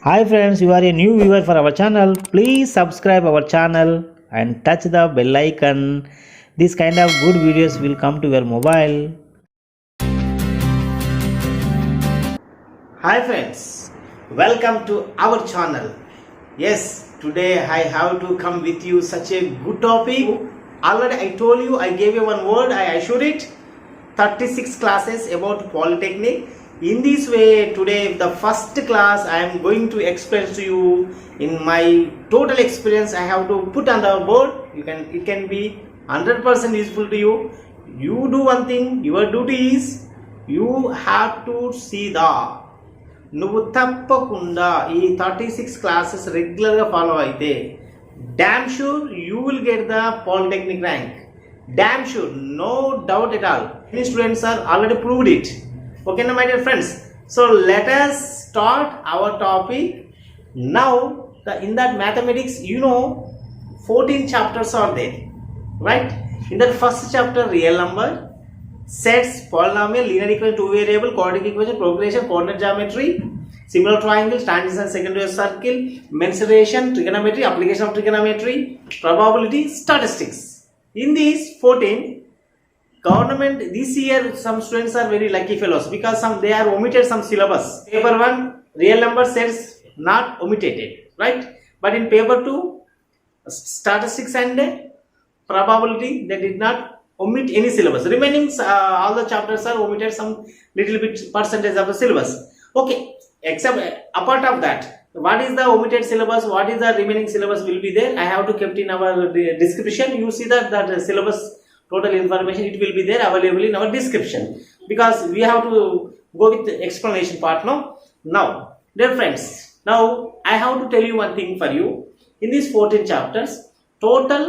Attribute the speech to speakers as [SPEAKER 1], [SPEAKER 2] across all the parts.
[SPEAKER 1] Hi friends, you are a new viewer for our channel. Please subscribe our channel and touch the bell icon. This kind of good videos will come to your mobile. Hi friends, welcome to our channel. Yes, today I have to come with you such a good topic. Already I told you, I gave you one word, I assured it. 36 classes about Polytechnic. In this way, today the first class I am going to explain to you in my total experience. I have to put on the board. It can be 100% useful to you. You do one thing. Your duty is you have to see the నువ్వు తప్పకుండా ఈ 36 classes రెగ్యులర్గా follow అయితే damn sure you will get the polytechnic rank. Damn sure, no doubt at all. Many students are already proved it. Okay, now my dear friends. So let us start our topic. Now, in that mathematics, 14 chapters are there, right? In that first chapter, real number, sets, polynomial, linear equation, two variable, quadratic equation, progression, coordinate geometry, similar triangle, tangents and secondary circle, mensuration, trigonometry, application of trigonometry, probability, statistics. In these 14, government this year some students are very lucky fellows because they are omitted some syllabus. Paper 1 real number sets not omitted, right? But in paper 2 statistics and probability they did not omit any syllabus. Remaining all the chapters are omitted some little bit percentage of the syllabus. Okay, except apart of that, what is the omitted syllabus, what is the remaining syllabus will be there. I have to kept in our description. You see that syllabus total information, it will be there available in our description because we have to go with the explanation part now dear friends, now I have to tell you one thing for you. In these 14 chapters total,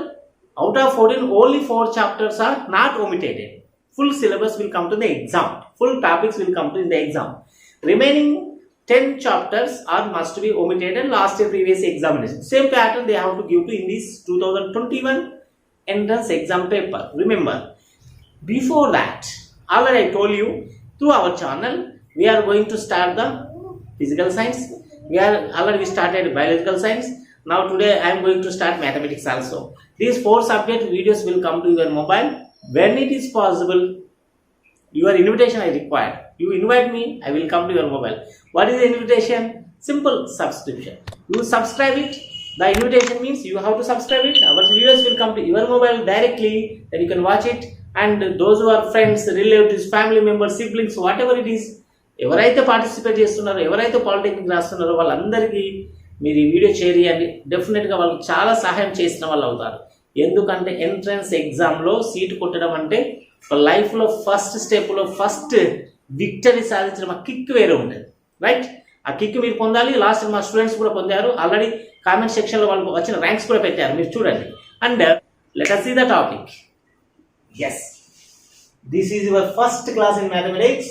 [SPEAKER 1] out of 14 only 4 chapters are not omitted. Full syllabus will come to the exam, full topics will come to the exam. Remaining 10 chapters are must be omitted and last year previous examination. Same pattern they have to give to in this 2021 entrance exam paper. Remember, before that, already I told you through our channel, we are going to start the physical science. We started biological science. Now today I am going to start mathematics also. These 4 subject videos will come to your mobile when it is possible. Your invitation I require. You invite me, I will come to your mobile. What is the invitation? Simple subscription. You subscribe it. The invitation means you have to subscribe it. Our videos will come to your mobile directly. Then you can watch it. And those who are friends, relatives, family members, siblings, whatever it is, ఎవరైతే participate చేస్తున్నారో, ఎవరైతే polytechnic రాస్తున్నారో వాళ్ళందరికీ మీరు ఈ video share చేయండి. డెఫినెట్గా వాళ్ళకి చాలా సహాయం చేసిన వాళ్ళు అవుతారు. ఎందుకంటే ఎంట్రన్స్ ఎగ్జామ్లో సీట్ కొట్టడం అంటే లైఫ్లో ఫస్ట్ స్టెప్లో ఫస్ట్ విక్టరీ సాధించడం, ఆ కిక్ వేరే ఉంటుంది, రైట్? ఆ కిక్ మీరు పొందాలి. లాస్ట్ మా స్టూడెంట్స్ కూడా పొందారు. ఆల్రెడీ కామెంట్ సెక్షన్లో వాళ్ళు వచ్చిన ర్యాంక్స్ కూడా పెట్టారు, మీరు చూడండి. And let us see the topic. Yes, this is your first class in mathematics,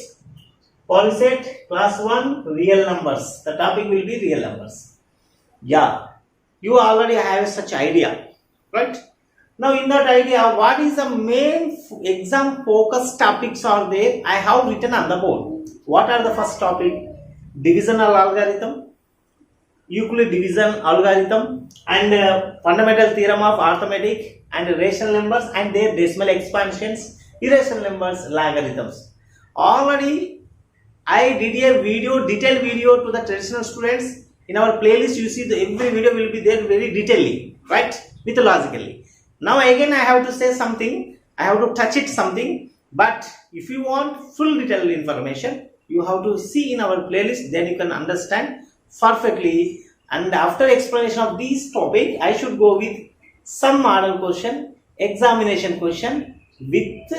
[SPEAKER 1] Polyset class 1 real numbers. The topic will be real numbers. Yeah, you already have such idea, right? Now in that idea, what is the main exam focus topics are there? I have written on the board. What are the first topic? Divisional algorithm, Euclid division algorithm, and fundamental theorem of arithmetic, and rational numbers and their decimal expansions, irrational numbers, logarithms. Already I did a video, detailed video to the traditional students. In our playlist you see every video will be there very detailedly, right? Mythologically. Now again I have to say something, I have to touch it something, but if you want full detailed information you have to see in our playlist, then you can understand perfectly. And after explanation of this topic I should go with some model question, examination question with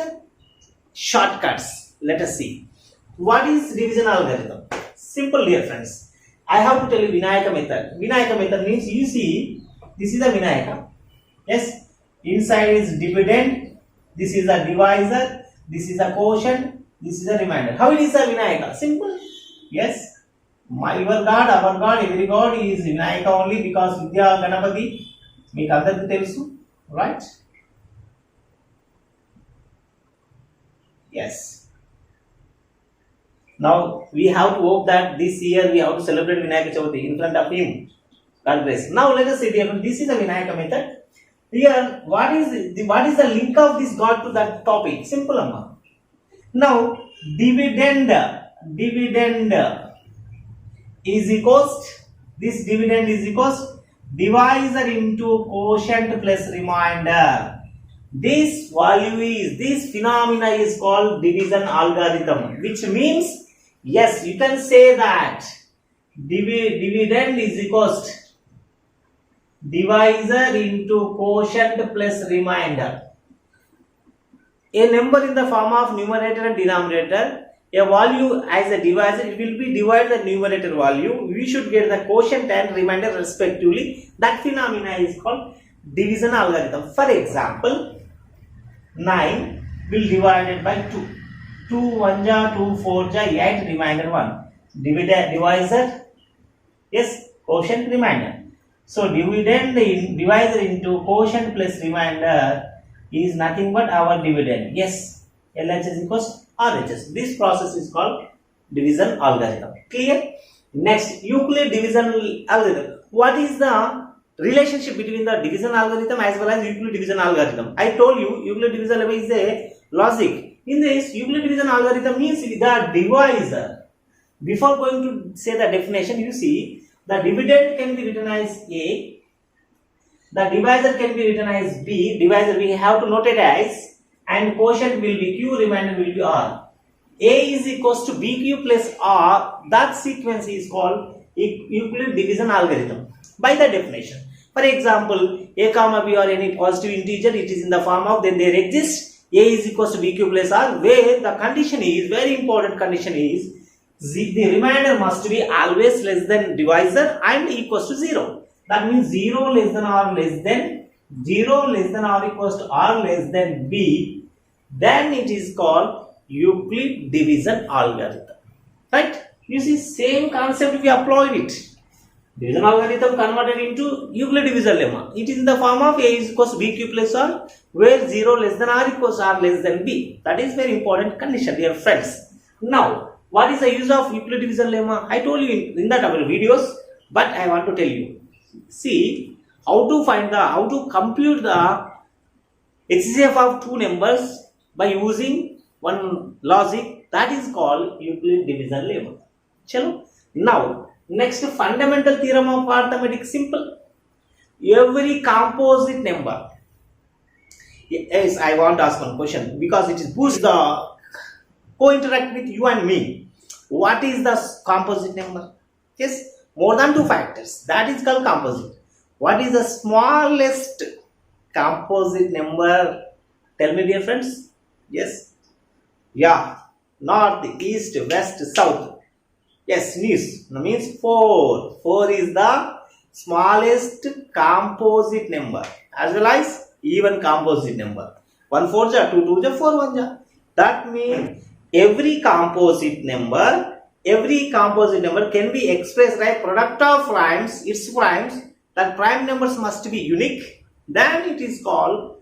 [SPEAKER 1] shortcuts. Let us see. What is division algorithm? Simple dear friends, I have to tell you Vinayaka method. Vinayaka method means you see this is a Vinayaka. Yes, inside is dividend, this is a divisor, this is a quotient, this is a remainder. How it is a Vinayaka? Simple. Yes, your God, our God, every God is Vinayaka only because Vidya Ganapati మీకు అందరికీ తెలుసు, right? Yes, Now we have to hope that this year we have to celebrate Vinayaka Chavithi in front of him. God bless. Now let us see, dear friends, this is the Vinayaka method. Here, what is the link of this God to that topic? Simple, amma. Now, dividend is equals, this dividend is equals divisor into quotient plus remainder. This value is, this phenomena is called division algorithm, which means, yes, you can say that dividend is equals divisor into quotient plus remainder. A number in the form of numerator and denominator, a value as a divisor, it will be divided the numerator value. We should get the quotient and remainder respectively. That phenomena is called division algorithm. For example, 9 will be divided by 2. 2 1 ja, 2 4 ja, 8 remainder 1. Divisor, yes, quotient remainder. So divisor into quotient plus remainder is nothing but our dividend. Yes, LHS is equals RHS. This process is called division algorithm. Clear? Next, Euclid division algorithm. What is the relationship between the division algorithm as well as Euclid division algorithm? I told you Euclid division algorithm is a logic. In this, Euclid division algorithm means the divisor. Before going to say the definition, you see the dividend can be written as A, the divisor can be written as B, divisor we have to note it as, and quotient will be Q, remainder will be R. A is equals to BQ plus R, that sequence is called Euclid division algorithm by the definition. For example, A comma B or any positive integer, it is in the form of, then there exists A is equals to BQ plus R, where the condition is, very important condition is, the remainder must be always less than divisor and equals to 0. That means 0 less than or less than 0 less than or equals to R less than B. Then it is called Euclid division algorithm. Right? You see, same concept we applied it. Division algorithm converted into Euclid division lemma. It is in the form of A is equals to BQ plus R, where 0 less than R equals R less than B. That is very important condition, dear friends. Now, what is the use of Euclid division lemma? I told you in that our videos, but I want to tell you. See how to find how to compute the HCF of two numbers by using one logic, that is called Euclid division lemma. Chalo. Now, next, fundamental theorem of arithmetic, simple. Every composite number. Yes, I want to ask one question because it is boost the co-interact with you and me. What is the composite number? Yes, more than two factors. That is called composite. What is the smallest composite number? Tell me, dear friends. Yes. Yeah. North, east, west, south. Yes, means 4. 4 is the smallest composite number as well as even composite number. 1 4 ja, 2 2 ja, 4 1 ja. That means every composite number can be expressed by product of primes, its primes. That prime numbers must be unique. Then it is called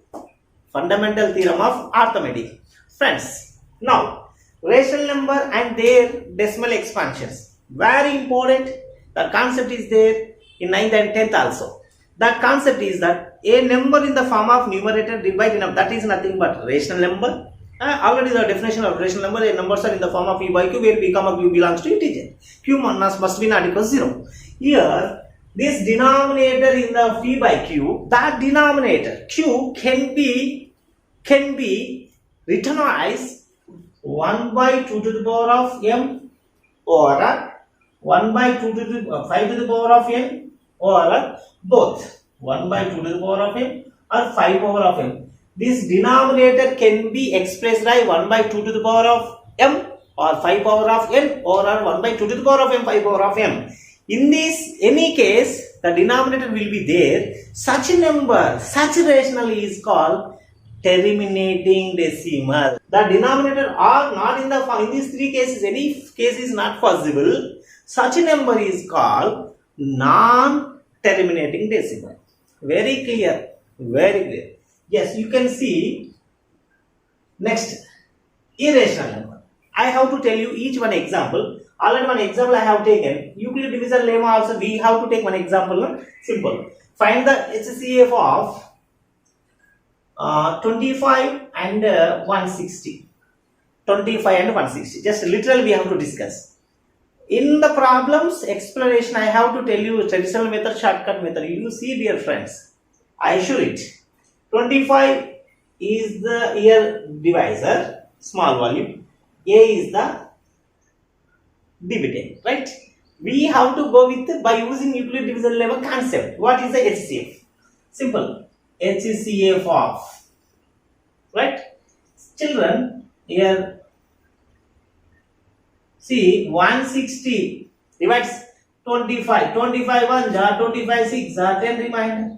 [SPEAKER 1] fundamental theorem of arithmetic. Friends, now rational number and their decimal expansions. Very important. The concept is there in 9th and 10th also. That concept is that a number in the form of numerator divided up, that is nothing but rational number. Already the definition of rational number, numbers are in the form of p by q, where p comma q belongs to integer. Q must be not equals 0. Here, this denominator in the p by q, that denominator q can be written as 1 by 2 to the power of m, or 1 by 2 to the 5 to the power of n, or both 1 by 2 to the power of m or 5 power of m. This denominator can be expressed by 1 by 2 to the power of m or 5 power of n, or 1 by 2 to the power of m, 5 power of m. In this, any case, the denominator will be there. Such a number, such rational is called terminating decimal. The denominator are not in these three cases, any case is not possible. Such a number is called non-terminating decimal. Very clear, very clear. Yes, you can see. Next, irrational number. I have to tell you each one example. Already one example I have taken. Euclid division lemma also we have to take one example. No? Simple. Find the HCF of 25 and 160. 25 and 160. Just literally we have to discuss. In the problems explanation, I have to tell you traditional method, shortcut method. You see, dear friends, I assure it. 25 is the year divisor, small volume. A is the dividend, right? We have to go with by using Euclid division lemma concept. What is the HCF? Simple. HCF of, right? Children, here, see, 160 divides 25. 25 1 jar, 25 6 jar, 10 remainder.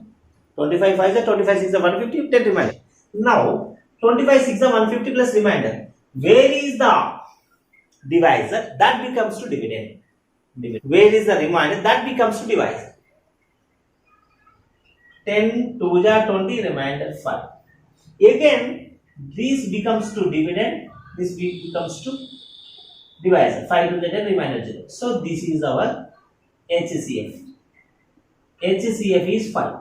[SPEAKER 1] 25 5 jar, 25 6 jar, 150, 10 remainder. Now, 25 6 jar, 150 plus remainder. Where is the divisor? That becomes to dividend. Where is the remainder? That becomes to divisor. 10 2 jar, 20 remainder 5. Again, this becomes to dividend. This becomes to divisor. 5 to the 10 remainder 0. So this is our HCF. HCF is 5.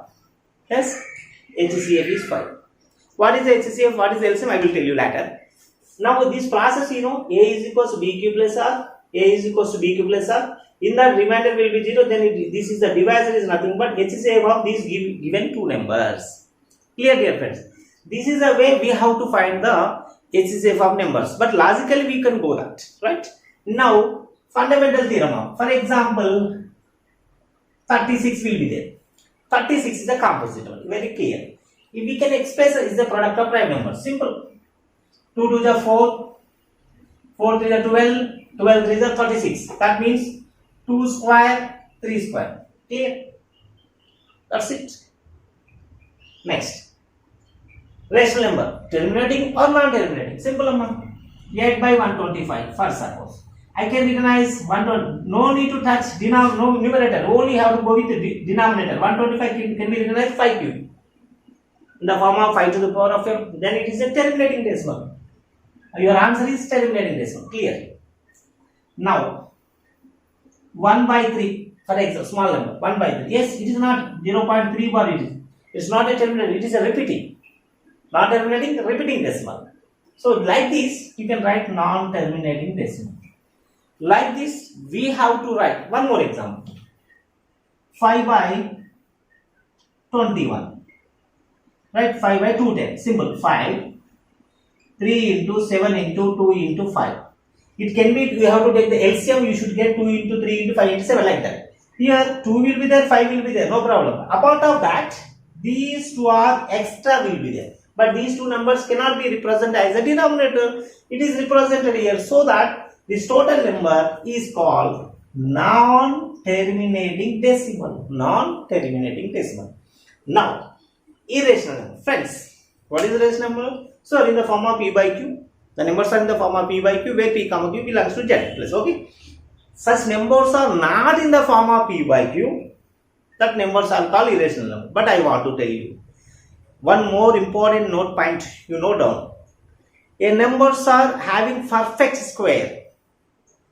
[SPEAKER 1] Yes, HCF is 5. What is HCF? What is LCM? I will tell you later. Now this process, you know, A is equals to BQ plus R. A is equals to BQ plus R. In that remainder will be 0. Then this is the divisor is nothing but HCF of these given two numbers. Clear, dear friends? This is the way we have to find the HCF of numbers. But logically we can go that, right? Now fundamental theorem. For example, 36 will be there. 36 is a composite one. Very clear. If we can express is the product of prime numbers. Simple. 2 to the 4, 4 to the 12, 12 to the 36. That means 2 square, 3 square. Clear? That's it. Next. Rational number. Terminating or non-terminating. Simple number. 8 by 125 for suppose. I can recognize 120. No need to touch numerator. Only have to go with the denominator. 125 can be recognized 5 cube. In the form of 5 to the power of m. Then it is a terminating decimal. Your answer is terminating decimal. Clear. Now, 1 by 3, for example, small number, 1 by 3. Yes, it is not 0.3 bar, it is. It's not a terminating, it is a repeating. Not terminating, repeating decimal. So, like this, you can write non-terminating decimal. Like this, we have to write one more example. 5 by 21. Right, 5 by 210. Simple. 5. 3 into 7 into 2 into 5. It can be, you have to take the LCM, you should get 2 into 3 into 5 into 7 like that. Here 2 will be there, 5 will be there, no problem. Apart of that, these two are extra will be there. But these two numbers cannot be represented as a denominator. It is represented here so that this total number is called non-terminating decimal. Non-terminating decimal. Now, irrational number. Friends, what is irrational number? So, in the form of P by Q. The numbers are in the form of P by Q where P comma Q belongs to Z plus. Okay. Such numbers are not in the form of P by Q. That numbers are called irrational number. But I want to tell you one more important note point you note down. A numbers are having perfect square.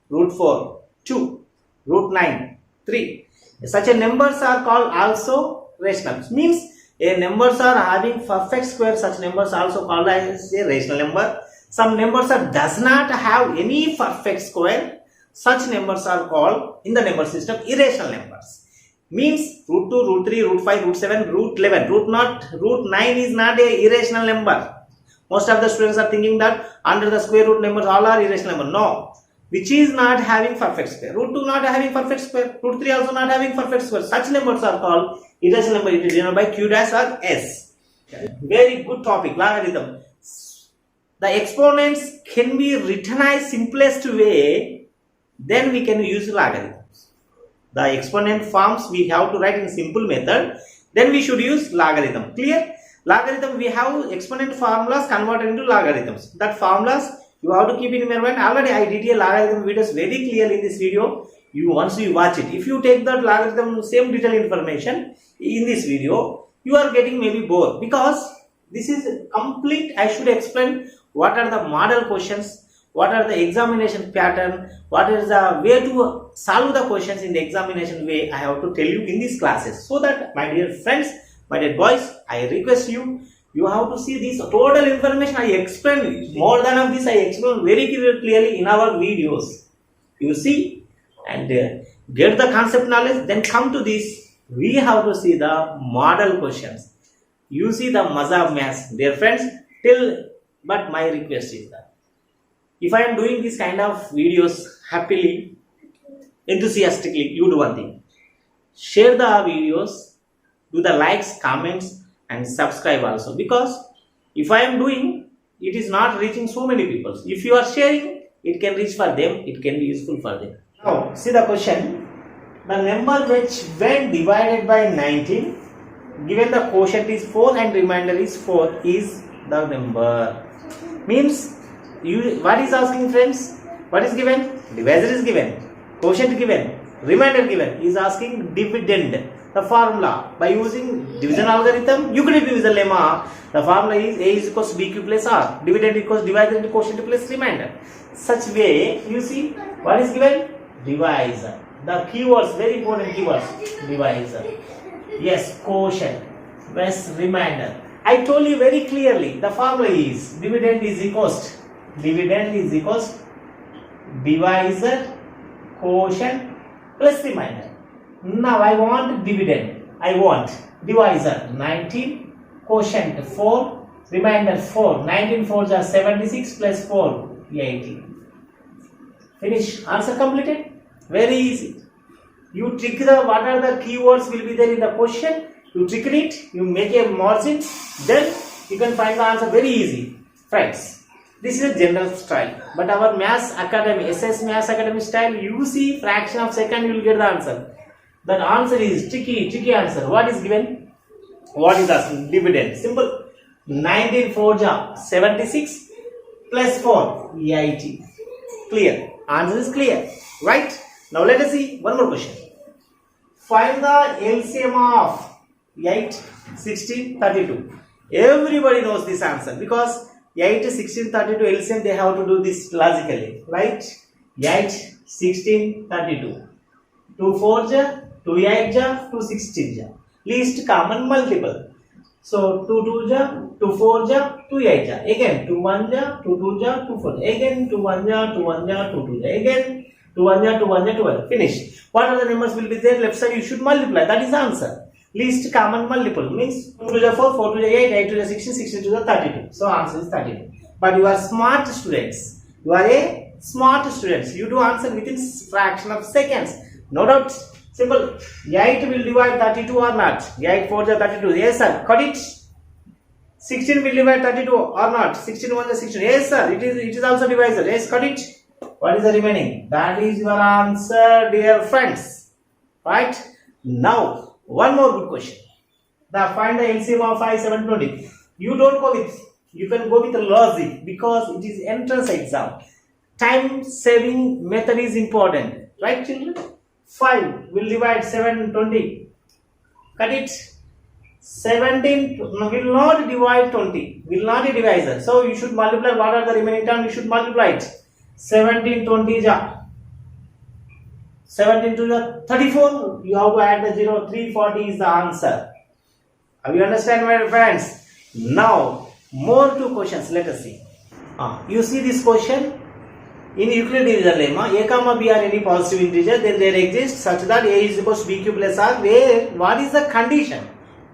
[SPEAKER 1] Root 4, 2, root 9, 3. Such a numbers are called also rational. Means a numbers are having perfect square. Such numbers are also called as a rational number. Some numbers are does not have any perfect square. Such numbers are called in the number system irrational numbers. Means root 2, root 3, root 5, root 7, root 11. Root 9 is not a irrational number. Most of the students are thinking that under the square root numbers all are irrational number. No. Which is not having perfect square. Root 2 not having perfect square. Root 3 also not having perfect square. Such numbers are called irrational number. It is denoted by Q dash or S. Very good topic. Logarithm. The exponents can be written as simplest way. Then we can use logarithms. The exponent forms we have to write in simple method. Then we should use logarithm. Clear? Logarithm, we have exponent formulas converted into logarithms. That formulas you have to keep in your mind. Already I detail logarithm videos very clearly in this video. Once you watch it, if you take that logarithm same detailed information in this video, you are getting maybe bored, because this is complete. I should explain what are the model questions, what are the examination pattern, what is the way to solve the questions in the examination way, I have to tell you in these classes. So that my dear friends, my dear boys, I request you, you have to see this total information I explained. More than of this I explained very clearly in our videos. You see and get the concept knowledge, then come to this. We have to see the model questions. You see the maza of maths, dear friends, but my request is that if I am doing this kind of videos happily, enthusiastically, you do one thing. Share the videos, do the likes, comments and subscribe also, because if I am doing, it is not reaching so many people. If you are sharing, it can reach for them, it can be useful for them. Now see the question. The number which when divided by 19, given the quotient is 4 and remainder is 4, is the number. Means what is asking, friends? What is given? Divisor is given, quotient given, remainder given. Is asking dividend. The formula by using division algorithm, Euclid division lemma. The formula is A is equals to BQ plus R. Dividend equals divisor into quotient plus remainder. Such way, you see what is given? Divisor. The keywords, very important keywords. Divisor. Yes, quotient plus remainder. I told you very clearly. The formula is dividend is equals divisor, quotient plus remainder. Now I want dividend. I want divisor 19, quotient 4, remainder 4. 19 4s are 76 plus 4 80. Finish. Answer completed. Very easy. You trick the what are the keywords will be there in the question. You trick it. You make a margin. Then you can find the answer very easy, friends. This is a general style, but our Maths Academy, SS Maths Academy style, you see fraction of second you will get the answer. That answer is tricky answer. What is given? What is asking? Dividend. Simple. 19 4 ja 76 plus 4 80. Clear. Answer is clear. Right? Now let us see one more question. Find the LCM of 8, 16, 32. Everybody knows this answer because 8, 16, 32 LCM they have to do this logically. Right? 8, 16, 32. 2 4 ja, 2 8 ja, 2 16 ja. Least common multiple. So 2 2 ja, 2 4 ja, 2 8 ja. Again 2 1 ja, 2 2 ja, 2 4. Again 2 1 ja, 2 1 ja, 2 2 ja. Again 2 1 ja, 2 1 ja, 12. Finish. What are the numbers will be there? Left side you should multiply. That is the answer. Least common multiple means 2 to the 4, 4 to the 8, 8 to the 16, 16 to the 32. So answer is 32. But you are smart students. You are a smart students. You do answer within fraction of seconds. No doubt. Simple. 8 will divide 32 or not? 8 4 is 32. Yes sir. Cut it. 16 will divide 32 or not? 16 1 is 16. Yes sir. It is also divisor. Yes, cut it. What is the remaining? That is your answer, dear friends. Right? Now one more good question. Find the LCM of 5, 7, 20. You don't go with, you can go with the logic because it is entrance exam. Time saving method is important. Right children? 5 will divide 7, 20. Cut it. 17 will not divide 20. Will not be divisor. So you should multiply. What are the remaining terms? You should multiply it. 17 20 ja. 17 to the 34, you have to add the 0, 340 is the answer. You understand, my friends? Now, more two questions, let us see. You see this question? In Euclid division lemma, A comma B are any positive integer, then there exists such that A is equals to BQ plus R, where, what is the condition?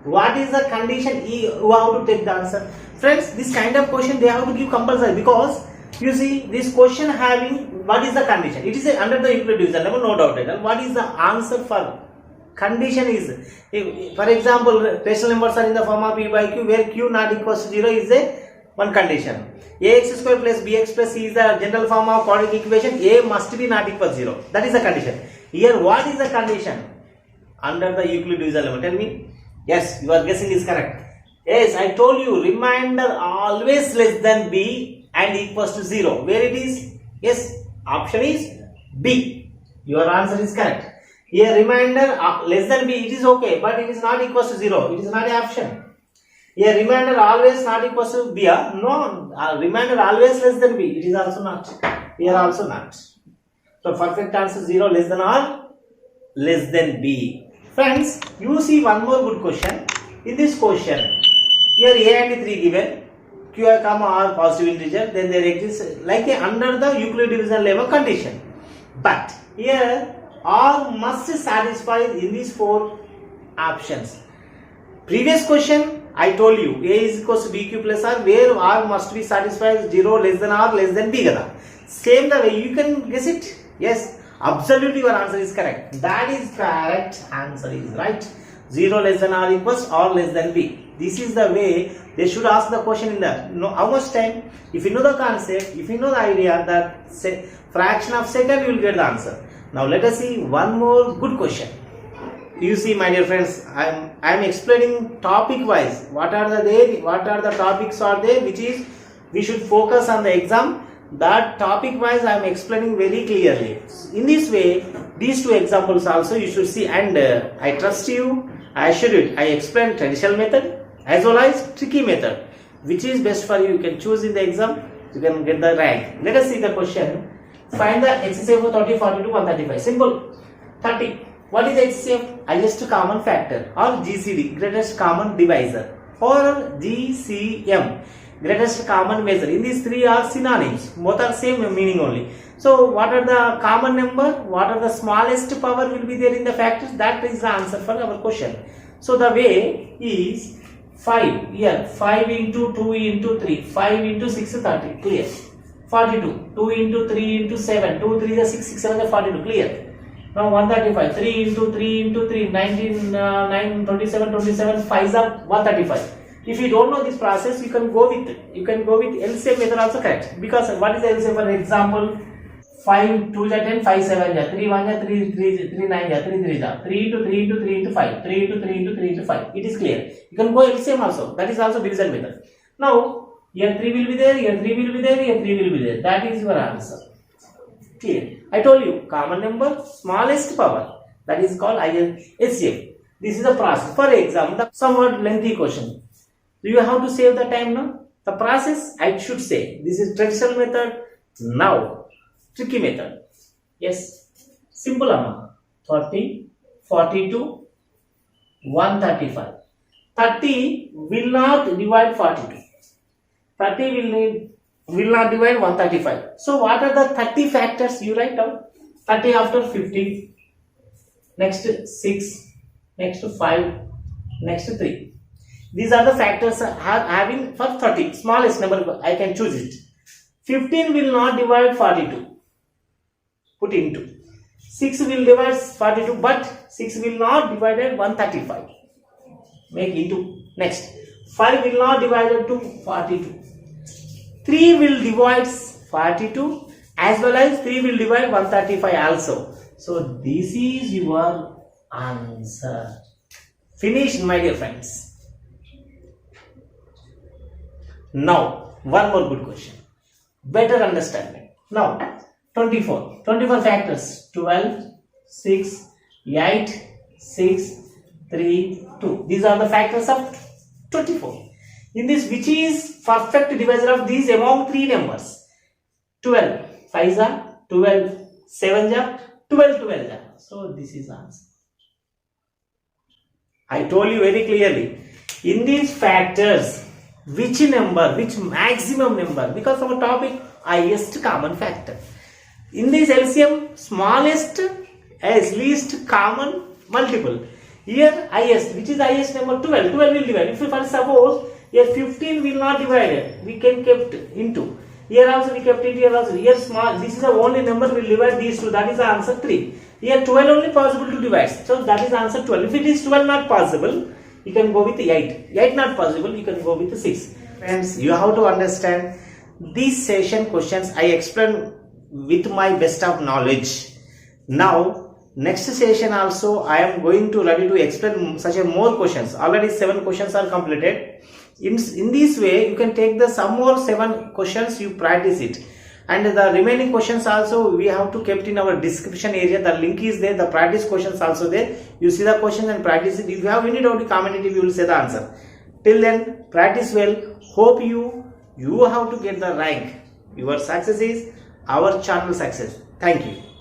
[SPEAKER 1] What is the condition? You have to take the answer. Friends, this kind of question they have to give compulsory because you see this question having what is the condition? It is under the Euclid division lemma, no doubt at all. What is the answer for condition is, for example, rational numbers are in the form of P by Q, where Q not equals to 0 is a one condition. Ax square plus bx plus c is the general form of quadratic equation. A must be not equal to 0. That is the condition. Here, what is the condition under the Euclid division lemma? Tell me. Yes, your guessing is correct. Yes, I told you remainder always less than b and equals to 0. Where it is? Yes, option is B. Your answer is correct. Here remainder less than b, it is okay, but it is not equals to 0. It is not an option. A remainder always not equals to B. No, remainder always less than B. It is also not. Here also not. So perfect answer 0 less than or less than B. Friends, you see one more good question. In this question, here A and 3 given, Q, comma R positive integer, then there exists like a under the Euclid division level condition. But here R must satisfy in these 4 options. Previous question I told you A is equals to BQ plus R, where R must be satisfied 0 less than R less than B. Same the way you can guess it. Yes, absolutely your answer is correct. That is correct. Answer is right. 0 less than R equals or less than B. This is the way they should ask the question in the how much time. If you know the concept, if you know the idea, that say fraction of second, you will get the answer. Now let us see one more good question. You see, my dear friends, I am explaining topic wise. What are the topics are there which is we should focus on the exam. That topic wise I am explaining very clearly. In this way, these 2 examples also you should see, and I trust you. I assure you, I explained traditional method as well as tricky method. Which is best for you? You can choose in the exam. You can get the rank. Let us see the question. Find the HCF of 30, 42, 135. Simple. 30. What is HCF? Highest common factor, or GCD, greatest common divisor, or GCM, greatest common measure. In these 3 are synonyms. Both are same meaning only. So what are the common number? What are the smallest power will be there in the factors? That is the answer for our question. So the way is 5. Here 5 into 2 into 3. 5 into 6 is 30. Clear. 42. 2 into 3 into 7. 2 3 is 6. 6 7 is 42. Clear. Now 135. 3 into 3 into 3. 19, 9, 27, 27. 5 is 135. If you don't know this process, you can go with LCM method also correct. Because what is LCM? For example, 5 2 is 10, 5 7 is 3 1 is 3 3 9 is 3 3 is 3 into 3 into 3 into 5, 3 into 3 into 3 into 5. It is clear. You can go LCM also. That is also division method. Now here 3 will be there, here 3 will be there, here 3 will be there. That is your answer. Clear. I told you common number, smallest power. That is called HCF. This is the process. For example, the somewhat lengthy question. Do you have to save the time now? The process I should say. This is traditional method. Now tricky method. Yes. Simple amount. 30, 42, 135. 30 will not divide 42. 30 will not divide 135. So what are the 30 factors? You write down. 30 after 50. Next 6. Next 5. Next 3. These are the factors having for 30. Smallest number I can choose it. 15 will not divide 42. Put into. 6 will divide 42, but 6 will not divide 135. Make into. Next. 5 will not divide to 42. 3 will divide 42 as well as 3 will divide 135 also. So this is your answer. Finished, my dear friends. Now one more good question. Better understanding. Now 24 factors. 12, 6, 8, 6, 3, 2. These are the factors of 24. In this, which is perfect divisor of these among 3 numbers? 12. 5 are 12. 7 are 12. So this is answer. I told you very clearly. In these factors, which number, which maximum number? Because our topic, highest common factor. In this LCM, smallest as least common multiple. Here highest, which is highest number? 12. 12 will divide. If we first suppose here 15 will not divide it, we can kept into. Here also we kept it, here also. Here small, this is the only number will divide these two. That is the answer 3. Here 12 only possible to divide. So that is the answer 12. If it is 12 not possible, you can go with 8. 8 not possible, you can go with 6. Friends, you have to understand these session questions I explain with my best of knowledge. Now next session also I am going to ready to explain such a more questions. Already 7 questions are completed. In this way you can take the some more 7 questions, you practice it, and the remaining questions also we have to kept in our description area. The link is there, the practice questions also there. You see the questions and practice it. If you have any doubt, comment it, you will say the answer. Till then, practice well. Hope you have to get the rank. Your success is our channel success. Thank you.